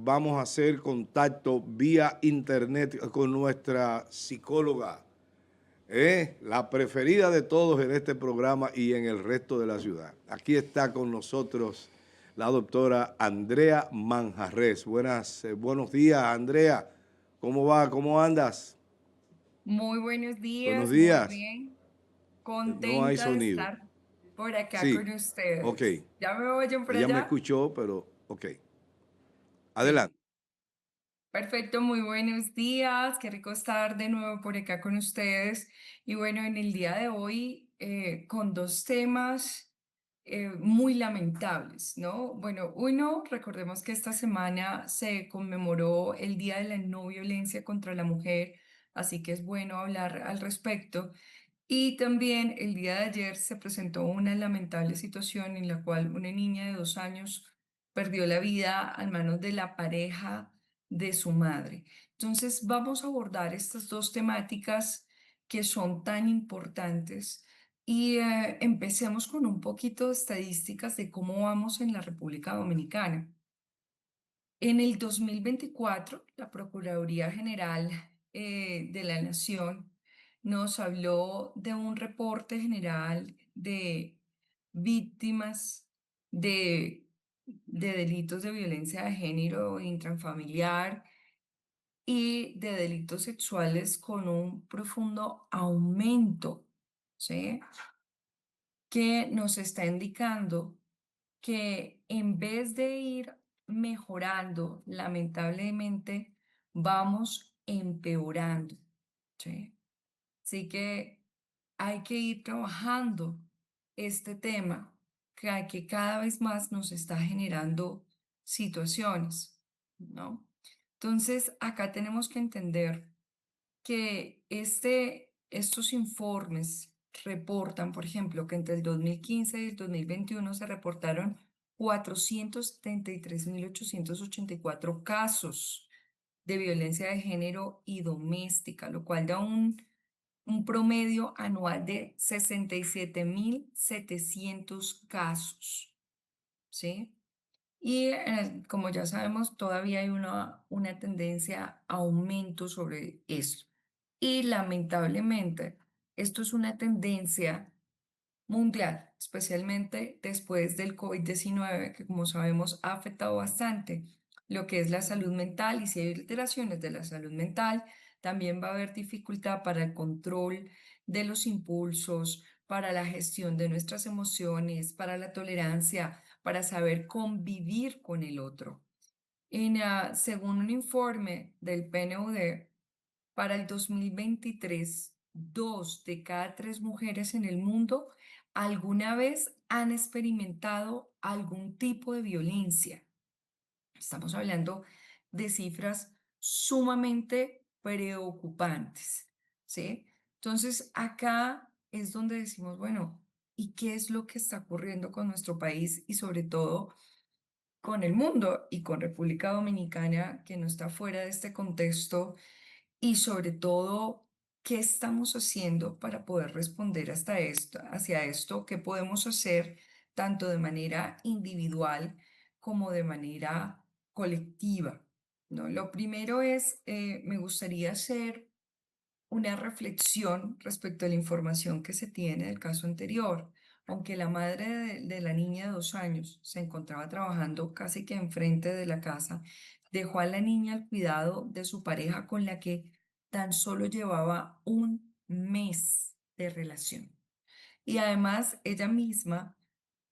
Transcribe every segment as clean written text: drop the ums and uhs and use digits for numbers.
vamos a hacer contacto vía internet con nuestra psicóloga, la preferida de todos en este programa y en el resto de la ciudad. Aquí está con nosotros la doctora Andrea Manjarres. Buenos días, Andrea. ¿Cómo va? ¿Cómo andas? Muy buenos Buenos días, muy días. bien. No hay Contenta de sonido. estar por acá Sí, con ok. ustedes. ¿Ya me oyen por Ella me allá? escuchó, pero ok. Sí. Adelante. Perfecto, muy buenos días. Qué rico estar de nuevo por acá con ustedes. Y bueno, en el día de hoy con dos temas muy lamentables, ¿no? Bueno, uno, recordemos que esta semana se conmemoró el Día de la No Violencia contra la Mujer, así que es bueno hablar al respecto. Y también el día de ayer se presentó una lamentable situación en la cual una niña de 2 años perdió la vida a manos de la pareja de su madre. Entonces vamos a abordar estas dos temáticas que son tan importantes y empecemos con un poquito de estadísticas de cómo vamos en la República Dominicana. En el 2024, la Procuraduría General de la Nación nos habló de un reporte general de víctimas de, de delitos de violencia de género intrafamiliar y de delitos sexuales con un profundo aumento, ¿sí? Que nos está indicando que en vez de ir mejorando, lamentablemente, vamos empeorando, ¿sí? Así que hay que ir trabajando este tema que cada vez más nos está generando situaciones, ¿no? Entonces, acá tenemos que entender que estos informes reportan, por ejemplo, que entre el 2015 y el 2021 se reportaron 473.884 casos de violencia de género y doméstica, lo cual da un promedio anual de 67.700 casos, ¿sí? Y como ya sabemos, todavía hay una tendencia a aumento sobre esto. Y lamentablemente, esto es una tendencia mundial, especialmente después del COVID-19, que como sabemos ha afectado bastante lo que es la salud mental y si hay alteraciones de la salud mental, también va a haber dificultad para el control de los impulsos, para la gestión de nuestras emociones, para la tolerancia, para saber convivir con el otro. Según un informe del PNUD, para el 2023, 2 de cada 3 mujeres en el mundo alguna vez han experimentado algún tipo de violencia. Estamos hablando de cifras sumamente preocupantes, ¿sí? Entonces, acá es donde decimos, bueno, ¿y qué es lo que está ocurriendo con nuestro país y sobre todo con el mundo y con República Dominicana, que no está fuera de este contexto? Y sobre todo, ¿qué estamos haciendo para poder responder hasta esto, hacia esto? ¿Qué podemos hacer tanto de manera individual como de manera colectiva? ¿No? Lo primero es, me gustaría hacer una reflexión respecto a la información que se tiene del caso anterior. Aunque la madre de la niña de 2 años se encontraba trabajando casi que enfrente de la casa, dejó a la niña al cuidado de su pareja con la que tan solo llevaba un mes de relación. Y además ella misma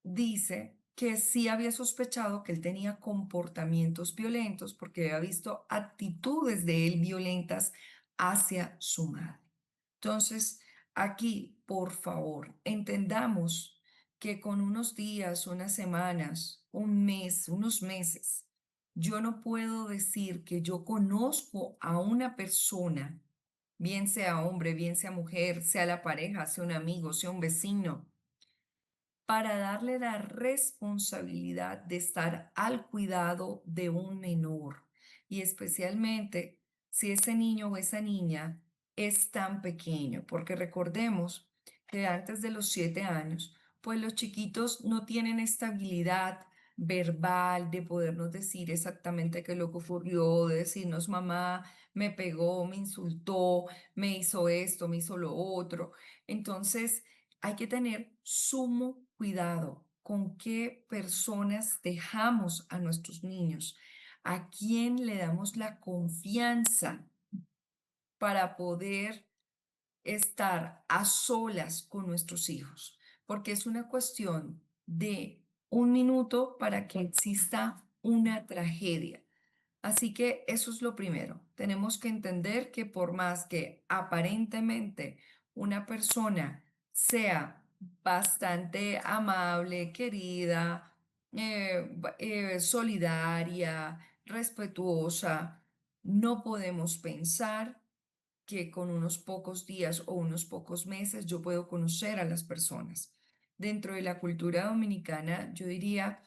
dice que sí había sospechado que él tenía comportamientos violentos porque había visto actitudes de él violentas hacia su madre. Entonces, aquí, por favor, entendamos que con unos días, unas semanas, un mes, unos meses, yo no puedo decir que yo conozco a una persona, bien sea hombre, bien sea mujer, sea la pareja, sea un amigo, sea un vecino, para darle la responsabilidad de estar al cuidado de un menor y especialmente si ese niño o esa niña es tan pequeño, porque recordemos que antes de los 7 años, pues los chiquitos no tienen estabilidad, verbal, de podernos decir exactamente qué es lo que ocurrió, de decirnos, mamá me pegó, me insultó, me hizo esto, me hizo lo otro. Entonces, hay que tener sumo cuidado con qué personas dejamos a nuestros niños, a quién le damos la confianza para poder estar a solas con nuestros hijos, porque es una cuestión de un minuto para que exista una tragedia. Así que eso es lo primero. Tenemos que entender que por más que aparentemente una persona sea bastante amable, querida, solidaria, respetuosa, no podemos pensar que con unos pocos días o unos pocos meses yo puedo conocer a las personas. Dentro de la cultura dominicana, yo diría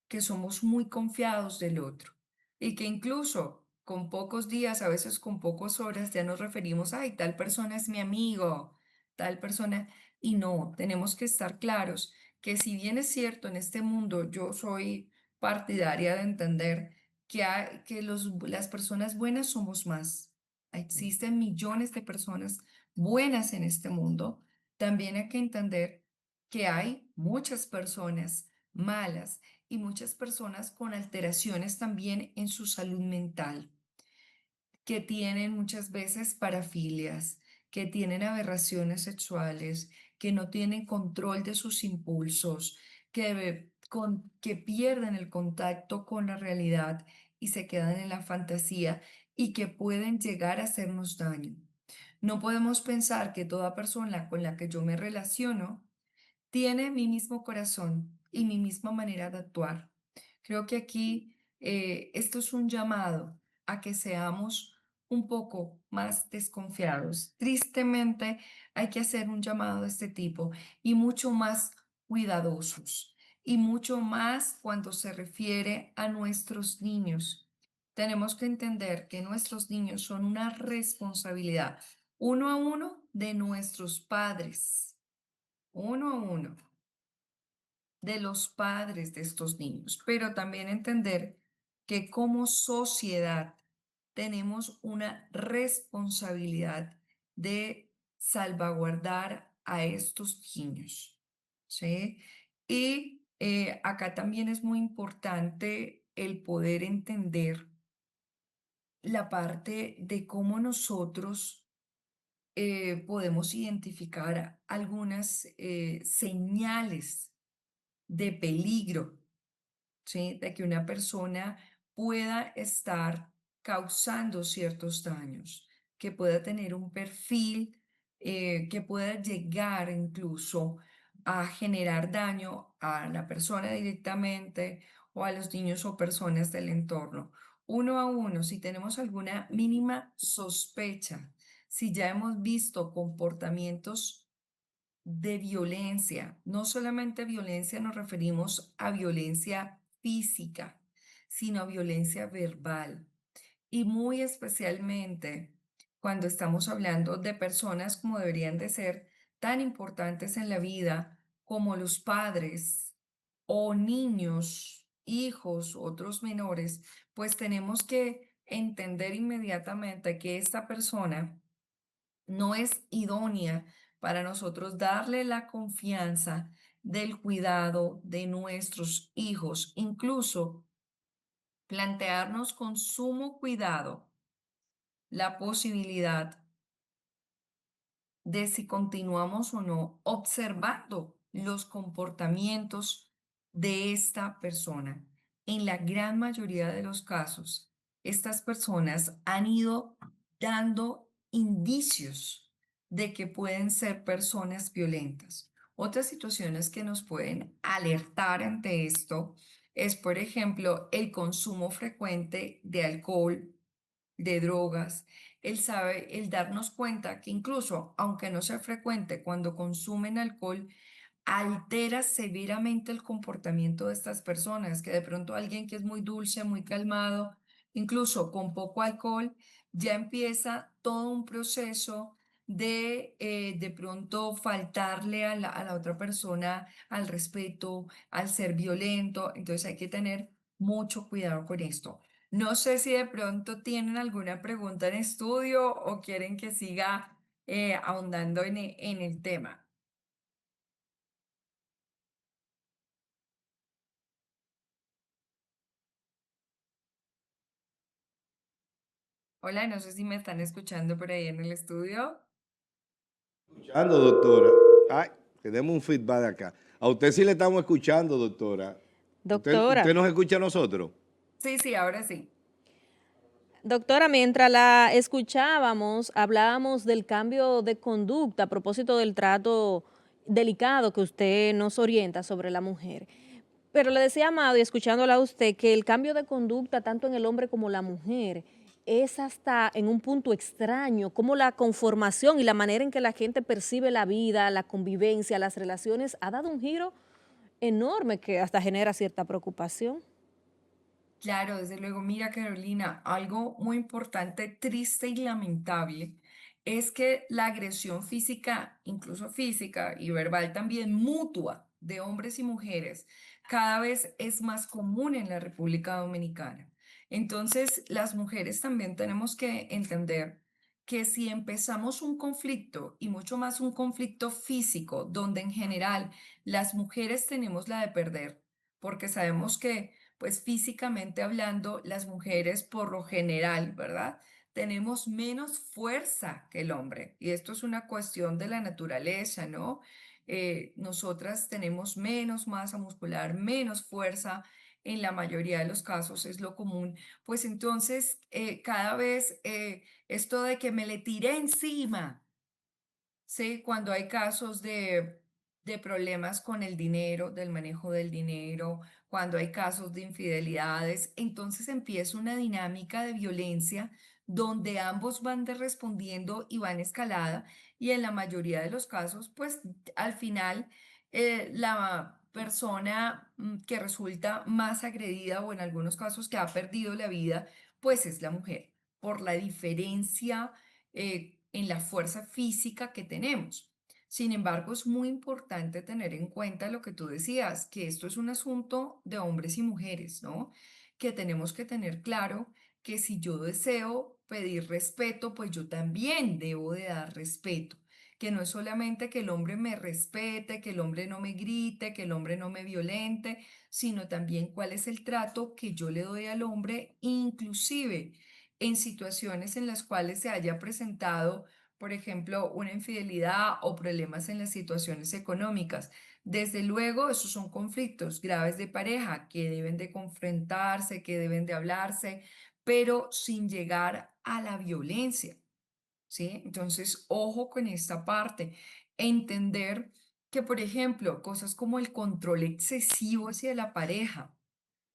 que somos muy confiados del otro y que incluso con pocos días, a veces con pocas horas, ya nos referimos, ay, tal persona es mi amigo, tal persona, y no, tenemos que estar claros que si bien es cierto en este mundo, yo soy partidaria de entender que las personas buenas somos más. Existen millones de personas buenas en este mundo. También hay que entender que hay muchas personas malas y muchas personas con alteraciones también en su salud mental, que tienen muchas veces parafilias, que tienen aberraciones sexuales, que no tienen control de sus impulsos, que pierden el contacto con la realidad y se quedan en la fantasía y que pueden llegar a hacernos daño. No podemos pensar que toda persona con la que yo me relaciono tiene mi mismo corazón y mi misma manera de actuar. Creo que aquí esto es un llamado a que seamos un poco más desconfiados. Tristemente hay que hacer un llamado de este tipo y mucho más cuidadosos y mucho más cuando se refiere a nuestros niños. Tenemos que entender que nuestros niños son una responsabilidad uno a uno de nuestros padres, uno a uno de los padres de estos niños, pero también entender que como sociedad tenemos una responsabilidad de salvaguardar a estos niños, ¿sí? Y acá también es muy importante el poder entender la parte de cómo nosotros podemos identificar algunas señales de peligro, ¿sí? De que una persona pueda estar causando ciertos daños, que pueda tener un perfil, que pueda llegar incluso a generar daño a la persona directamente o a los niños o personas del entorno. Uno a uno, si tenemos alguna mínima sospecha, si ya hemos visto comportamientos de violencia. No solamente violencia nos referimos a violencia física, sino a violencia verbal. Y muy especialmente cuando estamos hablando de personas como deberían de ser tan importantes en la vida como los padres o niños, hijos, otros menores, pues tenemos que entender inmediatamente que esta persona no es idónea para nosotros darle la confianza del cuidado de nuestros hijos, incluso plantearnos con sumo cuidado la posibilidad de si continuamos o no observando los comportamientos de esta persona. En la gran mayoría de los casos, estas personas han ido dando indicios de que pueden ser personas violentas. Otras situaciones que nos pueden alertar ante esto es, por ejemplo, el consumo frecuente de alcohol, de drogas, el darnos cuenta que incluso, aunque no sea frecuente, cuando consumen alcohol, altera severamente el comportamiento de estas personas, que de pronto alguien que es muy dulce, muy calmado, incluso con poco alcohol, ya empieza todo un proceso de pronto faltarle a la otra persona al respeto, al ser violento. Entonces hay que tener mucho cuidado con esto. No sé si de pronto tienen alguna pregunta en estudio o quieren que siga ahondando en el tema. Hola, no sé si me están escuchando por ahí en el estudio. Escuchando, doctora. Ay, tenemos un feedback acá. A usted sí le estamos escuchando, doctora. Doctora, ¿Usted nos escucha a nosotros? Sí, sí, ahora sí. doctora, mientras la escuchábamos, hablábamos del cambio de conducta a propósito del trato delicado que usted nos orienta sobre la mujer. Pero le decía, Amado, y escuchándola a usted, que el cambio de conducta, tanto en el hombre como la mujer, es hasta en un punto extraño, como la conformación y la manera en que la gente percibe la vida, la convivencia, las relaciones, ha dado un giro enorme que hasta genera cierta preocupación. Claro, desde luego. Mira, Carolina, algo muy importante, triste y lamentable es que la agresión física, incluso física y verbal también mutua de hombres y mujeres, cada vez es más común en la República Dominicana. Entonces, las mujeres también tenemos que entender que si empezamos un conflicto y mucho más un conflicto físico, donde en general las mujeres tenemos la de perder, porque sabemos que pues físicamente hablando, las mujeres por lo general, ¿verdad? Tenemos menos fuerza que el hombre. Y esto es una cuestión de la naturaleza, ¿no? Nosotras tenemos menos masa muscular, menos fuerza. En la mayoría de los casos es lo común. Pues entonces, cada vez esto de que me le tiré encima, sí, cuando hay casos de problemas con el dinero, del manejo del dinero, cuando hay casos de infidelidades, entonces empieza una dinámica de violencia donde ambos van respondiendo y van escalada y en la mayoría de los casos, pues al final la persona que resulta más agredida o en algunos casos que ha perdido la vida, pues es la mujer por la diferencia en la fuerza física que tenemos. Sin embargo, es muy importante tener en cuenta lo que tú decías, que esto es un asunto de hombres y mujeres, ¿no? Que tenemos que tener claro que si yo deseo pedir respeto, pues yo también debo de dar respeto. Que no es solamente que el hombre me respete, que el hombre no me grite, que el hombre no me violente, sino también cuál es el trato que yo le doy al hombre, inclusive en situaciones en las cuales se haya presentado, por ejemplo, una infidelidad o problemas en las situaciones económicas. Desde luego, esos son conflictos graves de pareja que deben de confrontarse, que deben de hablarse, pero sin llegar a la violencia, ¿sí? Entonces, ojo con esta parte. Entender que, por ejemplo, cosas como el control excesivo hacia la pareja,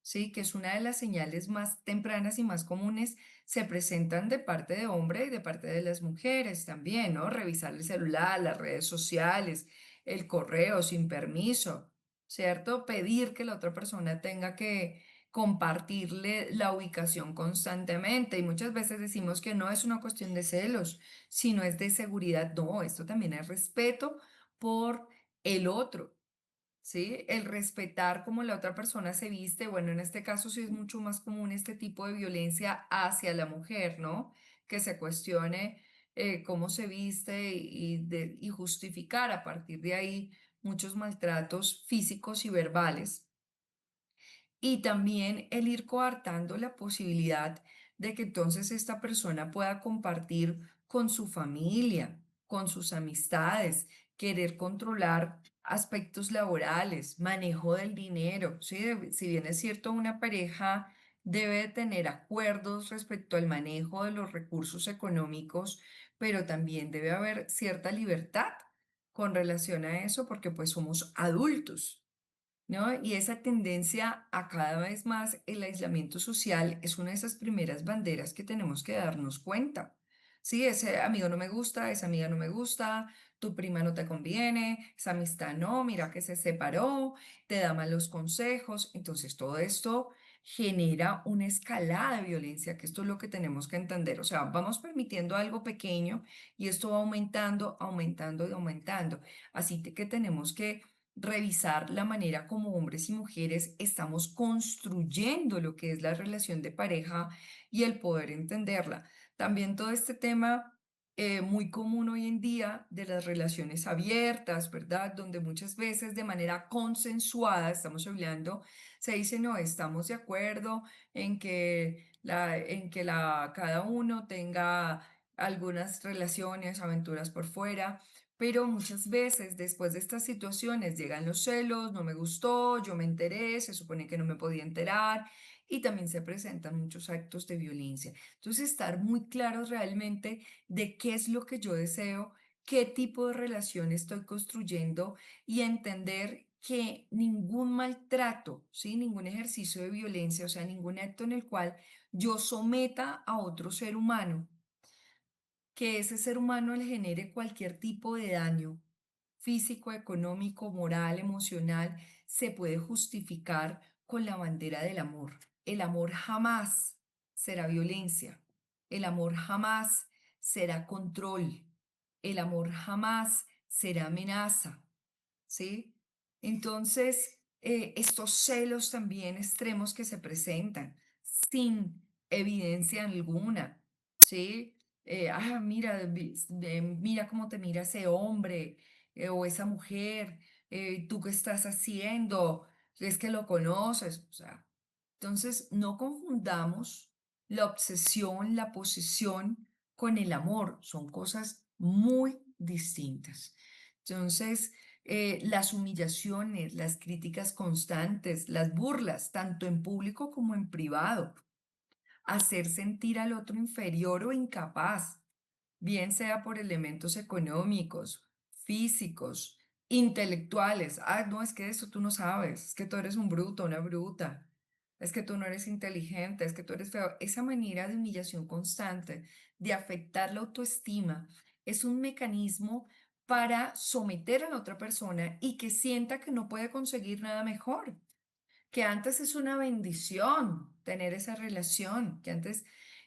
¿sí? Que es una de las señales más tempranas y más comunes, se presentan de parte de hombre y de parte de las mujeres también, ¿no? Revisar el celular, las redes sociales, el correo sin permiso, ¿cierto? Pedir que la otra persona tenga que compartirle la ubicación constantemente y muchas veces decimos que no es una cuestión de celos, sino es de seguridad. No, esto también es respeto por el otro. ¿Sí? El respetar cómo la otra persona se viste, bueno, en este caso sí es mucho más común este tipo de violencia hacia la mujer, ¿no? Que se cuestione cómo se viste y justificar a partir de ahí muchos maltratos físicos y verbales. Y también el ir coartando la posibilidad de que entonces esta persona pueda compartir con su familia, con sus amistades, querer controlar aspectos laborales, manejo del dinero. ¿Sí? Si bien es cierto, una pareja debe de tener acuerdos respecto al manejo de los recursos económicos, pero también debe haber cierta libertad con relación a eso porque pues somos adultos. ¿No? Y esa tendencia a cada vez más el aislamiento social es una de esas primeras banderas que tenemos que darnos cuenta. Sí, ese amigo no me gusta, esa amiga no me gusta, tu prima no te conviene, esa amistad no, mira que se separó, te da malos consejos. Entonces todo esto genera una escalada de violencia, que esto es lo que tenemos que entender. O sea, vamos permitiendo algo pequeño y esto va aumentando, aumentando y aumentando. Así que tenemos que revisar la manera como hombres y mujeres estamos construyendo lo que es la relación de pareja y el poder entenderla. También todo este tema muy común hoy en día de las relaciones abiertas, ¿verdad? Donde muchas veces de manera consensuada, estamos hablando, se dice, no, estamos de acuerdo cada uno tenga algunas relaciones, aventuras por fuera, pero muchas veces después de estas situaciones llegan los celos, no me gustó, yo me enteré, se supone que no me podía enterar y también se presentan muchos actos de violencia. Entonces, estar muy claros realmente de qué es lo que yo deseo, qué tipo de relación estoy construyendo y entender que ningún maltrato, ¿sí? Ningún ejercicio de violencia, o sea, ningún acto en el cual yo someta a otro ser humano, que ese ser humano le genere cualquier tipo de daño físico, económico, moral, emocional, se puede justificar con la bandera del amor. El amor jamás será violencia. El amor jamás será control. El amor jamás será amenaza. ¿Sí? Entonces, estos celos también extremos que se presentan sin evidencia alguna, ¿sí? Mira, mira cómo te mira ese hombre o esa mujer, ¿tú qué estás haciendo? Es que lo conoces, o sea. Entonces, no confundamos la obsesión, la posesión con el amor, son cosas muy distintas. Entonces, las humillaciones, las críticas constantes, las burlas, tanto en público como en privado, hacer sentir al otro inferior o incapaz, bien sea por elementos económicos, físicos, intelectuales. Ah, no, es que eso tú no sabes, es que tú eres un bruto, una bruta, es que tú no eres inteligente, es que tú eres feo. Esa manera de humillación constante, de afectar la autoestima, es un mecanismo para someter a la otra persona y que sienta que no puede conseguir nada mejor, que antes es una bendición tener esa relación, que antes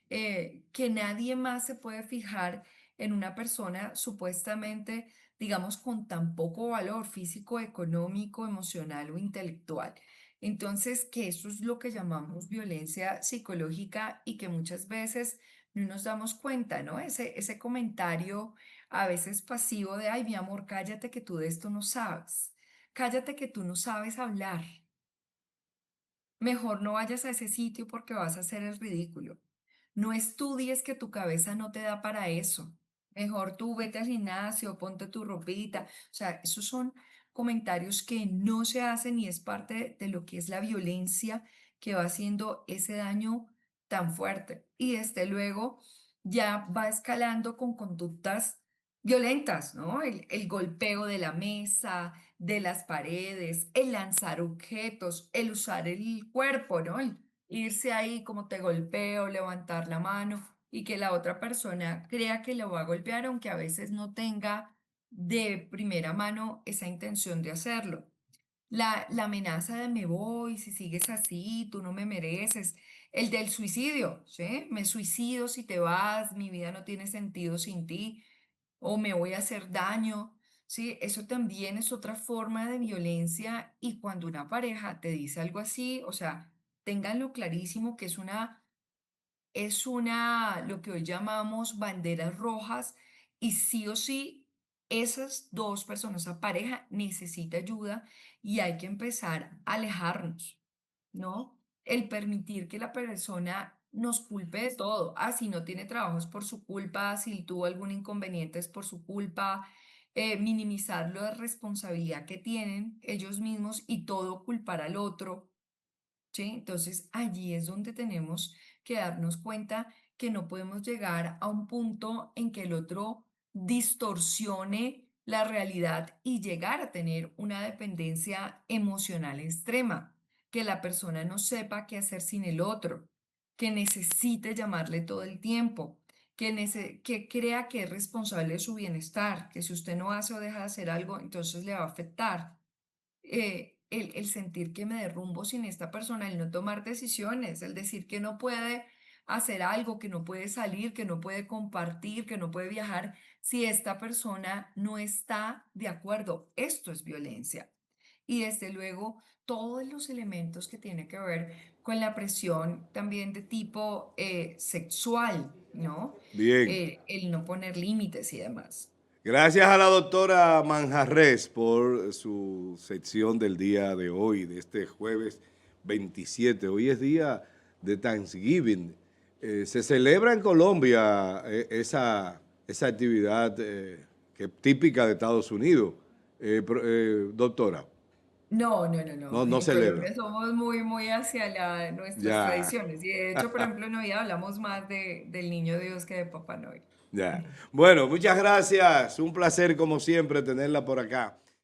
que nadie más se puede fijar en una persona supuestamente, digamos, con tan poco valor físico, económico, emocional o intelectual. Entonces, que eso es lo que llamamos violencia psicológica y que muchas veces no nos damos cuenta, ¿no? Ese comentario a veces pasivo de, ay, mi amor, cállate que tú de esto no sabes, cállate que tú no sabes hablar. Mejor no vayas a ese sitio porque vas a hacer el ridículo. No estudies que tu cabeza no te da para eso. Mejor tú vete al gimnasio, ponte tu ropita. O sea, esos son comentarios que no se hacen y es parte de lo que es la violencia que va haciendo ese daño tan fuerte. Y desde luego ya va escalando con conductas violentas, ¿no? El golpeo de la mesa, de las paredes, el lanzar objetos, el usar el cuerpo, ¿no? El irse ahí como te golpeo, levantar la mano y que la otra persona crea que lo va a golpear, aunque a veces no tenga de primera mano esa intención de hacerlo. La amenaza de me voy, si sigues así, tú no me mereces. El del suicidio, ¿sí? Me suicido si te vas, mi vida no tiene sentido sin ti o me voy a hacer daño, ¿sí? Eso también es otra forma de violencia y cuando una pareja te dice algo así, o sea, ténganlo clarísimo que lo que hoy llamamos banderas rojas y sí o sí, esas dos personas, esa pareja necesita ayuda y hay que empezar a alejarnos, ¿no? El permitir que la persona nos culpe de todo. Ah, si no tiene trabajo es por su culpa, si tuvo algún inconveniente es por su culpa, minimizar la responsabilidad que tienen ellos mismos y todo culpar al otro. ¿Sí? Entonces allí es donde tenemos que darnos cuenta que no podemos llegar a un punto en que el otro distorsione la realidad y llegar a tener una dependencia emocional extrema, que la persona no sepa qué hacer sin el otro, que necesite llamarle todo el tiempo, que crea que es responsable de su bienestar, que si usted no hace o deja de hacer algo, entonces le va a afectar. el sentir que me derrumbo sin esta persona, el no tomar decisiones, el decir que no puede hacer algo, que no puede salir, que no puede compartir, que no puede viajar, si esta persona no está de acuerdo. Esto es violencia. Y desde luego, todos los elementos que tienen que ver con la presión también de tipo sexual, ¿no? Bien. El no poner límites y demás. Gracias a la doctora Manjarres por su sección del día de hoy, de este jueves 27. Hoy es día de Thanksgiving. Se celebra en Colombia esa actividad que es típica de Estados Unidos. Doctora, No, no, no, no. no En celebra. Colombia somos muy, muy hacia nuestras Ya, tradiciones. Y de hecho, por ejemplo, en Navidad hablamos más del Niño Dios que de Papá Noel. ya. Bueno, muchas gracias. Un placer como siempre tenerla por acá.